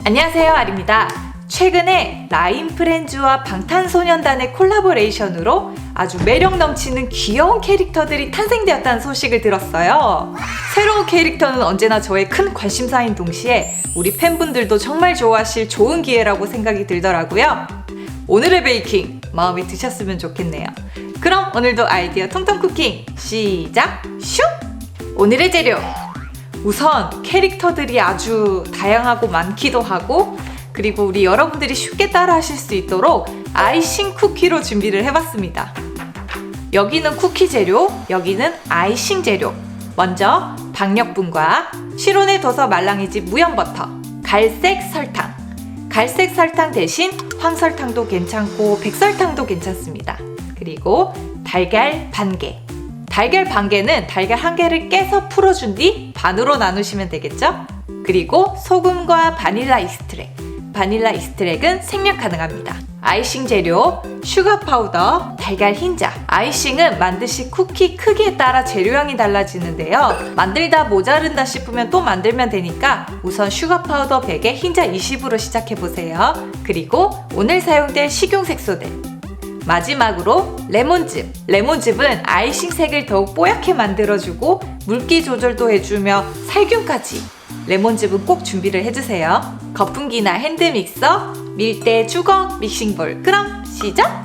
안녕하세요, 아리입니다. 최근에 라인프렌즈와 방탄소년단의 콜라보레이션으로 아주 매력 넘치는 귀여운 캐릭터들이 탄생되었다는 소식을 들었어요. 새로운 캐릭터는 언제나 저의 큰 관심사인 동시에 우리 팬분들도 정말 좋아하실 좋은 기회라고 생각이 들더라고요. 오늘의 베이킹 마음에 드셨으면 좋겠네요. 그럼 오늘도 아이디어 통통 쿠킹 시작! 슉! 오늘의 재료! 우선 캐릭터들이 아주 다양하고 많기도 하고 그리고 우리 여러분들이 쉽게 따라 하실 수 있도록 아이싱 쿠키로 준비를 해봤습니다. 여기는 쿠키 재료, 여기는 아이싱 재료. 먼저 박력분과 실온에 둬서 말랑해진 무염버터, 갈색 설탕. 갈색 설탕 대신 황설탕도 괜찮고 백설탕도 괜찮습니다. 그리고 달걀 반개. 달걀 반개는 달걀 한 개를 깨서 풀어준 뒤 반으로 나누시면 되겠죠? 그리고 소금과 바닐라 익스트랙. 바닐라 익스트랙은 생략 가능합니다. 아이싱 재료, 슈가 파우더, 달걀 흰자. 아이싱은 만드실 쿠키 크기에 따라 재료량이 달라지는데요. 만들다 모자른다 싶으면 또 만들면 되니까 우선 슈가 파우더 100에 흰자 20으로 시작해보세요. 그리고 오늘 사용될 식용색소들. 마지막으로 레몬즙. 레몬즙은 아이싱 색을 더욱 뽀얗게 만들어주고 물기 조절도 해주며 살균까지. 레몬즙은 꼭 준비를 해주세요. 거품기나 핸드믹서, 밀대, 주걱, 믹싱볼. 그럼 시작!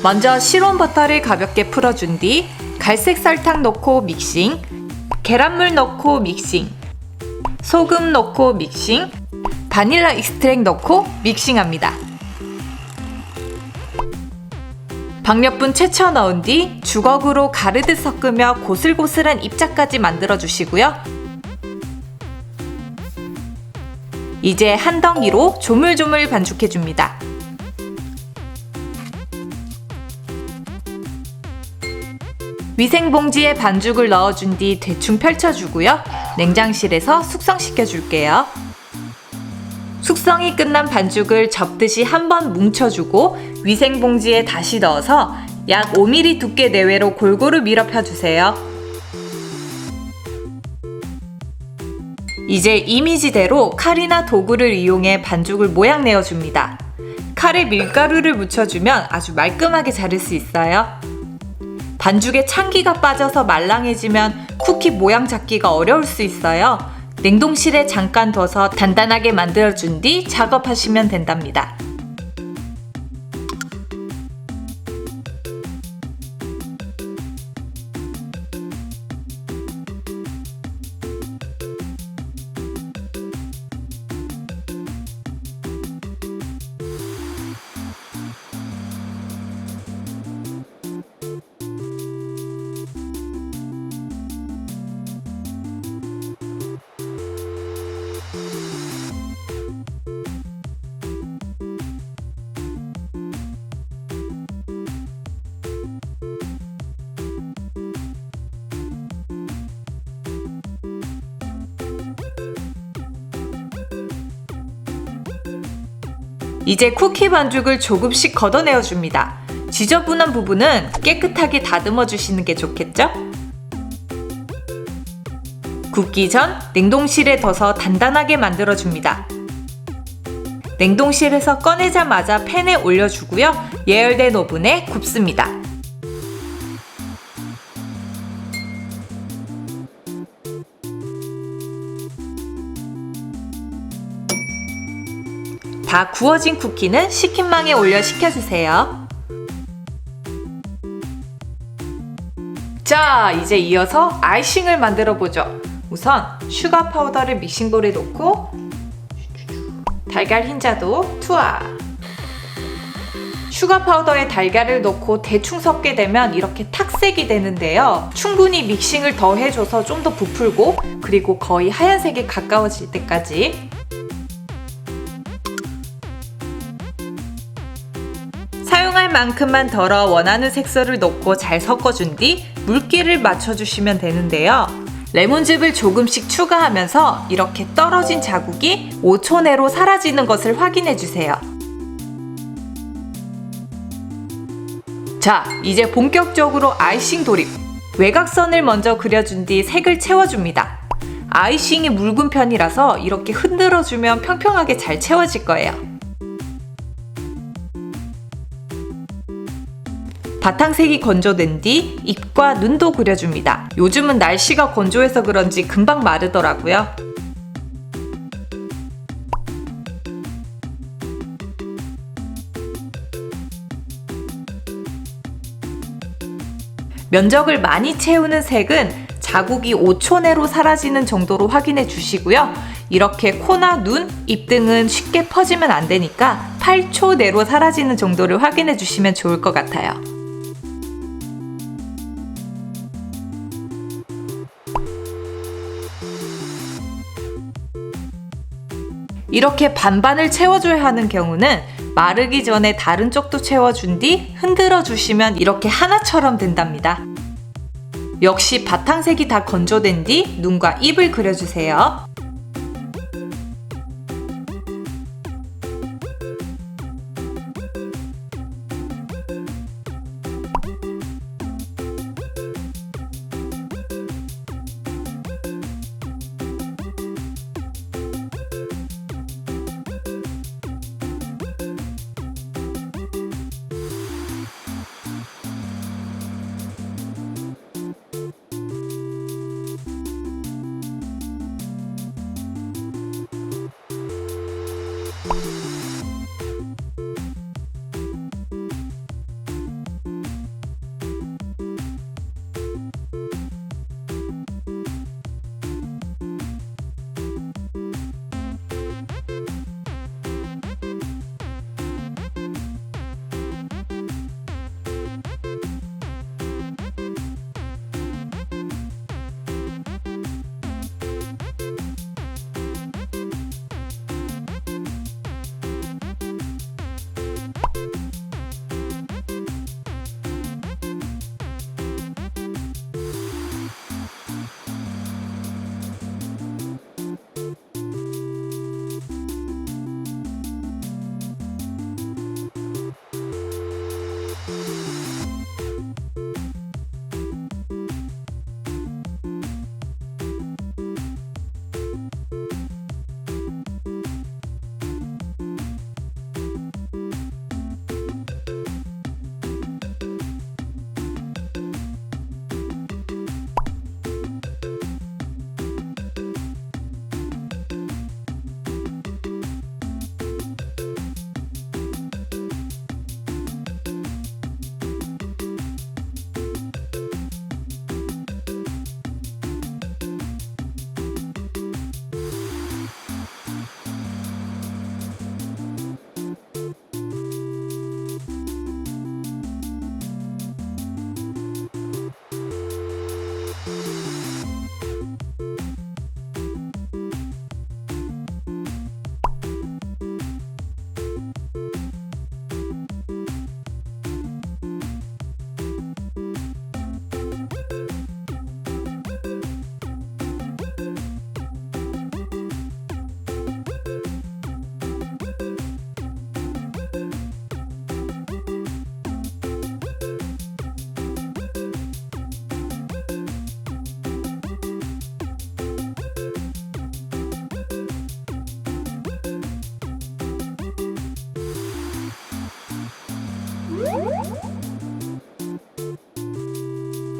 먼저 실온 버터를 가볍게 풀어준 뒤 갈색 설탕 넣고 믹싱, 계란물 넣고 믹싱, 소금 넣고 믹싱, 바닐라 익스트랙 넣고 믹싱합니다. 박력분 채쳐 넣은 뒤 주걱으로 가르듯 섞으며 고슬고슬한 입자까지 만들어 주시고요. 이제 한 덩이로 조물조물 반죽해 줍니다. 위생봉지에 반죽을 넣어준 뒤 대충 펼쳐주고요. 냉장실에서 숙성시켜 줄게요. 숙성이 끝난 반죽을 접듯이 한번 뭉쳐주고 위생봉지에 다시 넣어서 약 5mm 두께 내외로 골고루 밀어 펴주세요. 이제 이미지대로 칼이나 도구를 이용해 반죽을 모양 내어줍니다. 칼에 밀가루를 묻혀주면 아주 말끔하게 자를 수 있어요. 반죽에 찬기가 빠져서 말랑해지면 쿠키 모양 잡기가 어려울 수 있어요. 냉동실에 잠깐 둬서 단단하게 만들어준 뒤 작업하시면 된답니다. 이제 쿠키 반죽을 조금씩 걷어내어 줍니다. 지저분한 부분은 깨끗하게 다듬어 주시는 게 좋겠죠? 굽기 전 냉동실에 둬서 단단하게 만들어 줍니다. 냉동실에서 꺼내자마자 팬에 올려주고요. 예열된 오븐에 굽습니다. 다 구워진 쿠키는 식힌망에 올려 식혀주세요. 자, 이제 이어서 아이싱을 만들어 보죠. 우선 슈가 파우더를 믹싱볼에 넣고 달걀 흰자도 투하. 슈가 파우더에 달걀을 넣고 대충 섞게 되면 이렇게 탁색이 되는데요. 충분히 믹싱을 더 해줘서 좀 더 부풀고 그리고 거의 하얀색에 가까워질 때까지. 사용할 만큼만 덜어 원하는 색소를 넣고 잘 섞어준 뒤 물기를 맞춰주시면 되는데요. 레몬즙을 조금씩 추가하면서 이렇게 떨어진 자국이 5초 내로 사라지는 것을 확인해주세요. 자, 이제 본격적으로 아이싱 돌입! 외곽선을 먼저 그려준 뒤 색을 채워줍니다. 아이싱이 묽은 편이라서 이렇게 흔들어주면 평평하게 잘 채워질 거예요. 바탕색이 건조된 뒤 입과 눈도 그려줍니다. 요즘은 날씨가 건조해서 그런지 금방 마르더라고요. 면적을 많이 채우는 색은 자국이 5초 내로 사라지는 정도로 확인해 주시고요. 이렇게 코나 눈, 입 등은 쉽게 퍼지면 안 되니까 8초 내로 사라지는 정도를 확인해 주시면 좋을 것 같아요. 이렇게 반반을 채워줘야 하는 경우는 마르기 전에 다른 쪽도 채워준 뒤 흔들어 주시면 이렇게 하나처럼 된답니다. 역시 바탕색이 다 건조된 뒤 눈과 입을 그려주세요.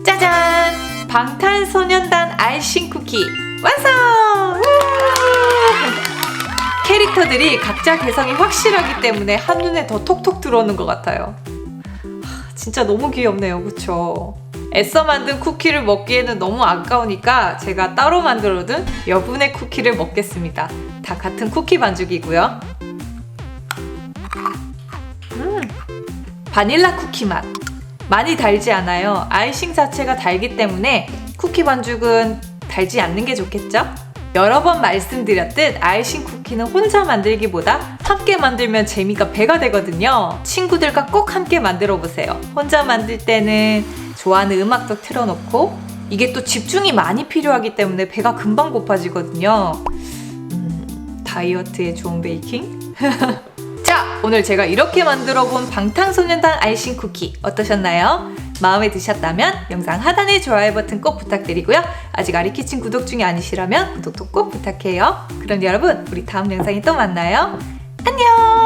짜잔! 방탄소년단 아이싱 쿠키 완성! 캐릭터들이 각자 개성이 확실하기 때문에 한눈에 더 톡톡 들어오는 것 같아요. 진짜 너무 귀엽네요, 그쵸? 애써 만든 쿠키를 먹기에는 너무 아까우니까 제가 따로 만들어둔 여분의 쿠키를 먹겠습니다. 다 같은 쿠키 반죽이고요. 바닐라 쿠키 맛. 많이 달지 않아요. 아이싱 자체가 달기 때문에 쿠키 반죽은 달지 않는 게 좋겠죠? 여러 번 말씀드렸듯 아이싱 쿠키는 혼자 만들기보다 함께 만들면 재미가 배가 되거든요. 친구들과 꼭 함께 만들어 보세요. 혼자 만들 때는 좋아하는 음악도 틀어놓고 이게 또 집중이 많이 필요하기 때문에 배가 금방 고파지거든요. 다이어트에 좋은 베이킹? 자, 오늘 제가 이렇게 만들어 본 방탄소년단 아이싱 쿠키 어떠셨나요? 마음에 드셨다면 영상 하단의 좋아요 버튼 꼭 부탁드리고요. 아직 아리키친 구독 중이 아니시라면 구독도 꼭 부탁해요. 그럼 여러분, 우리 다음 영상에 또 만나요. 안녕!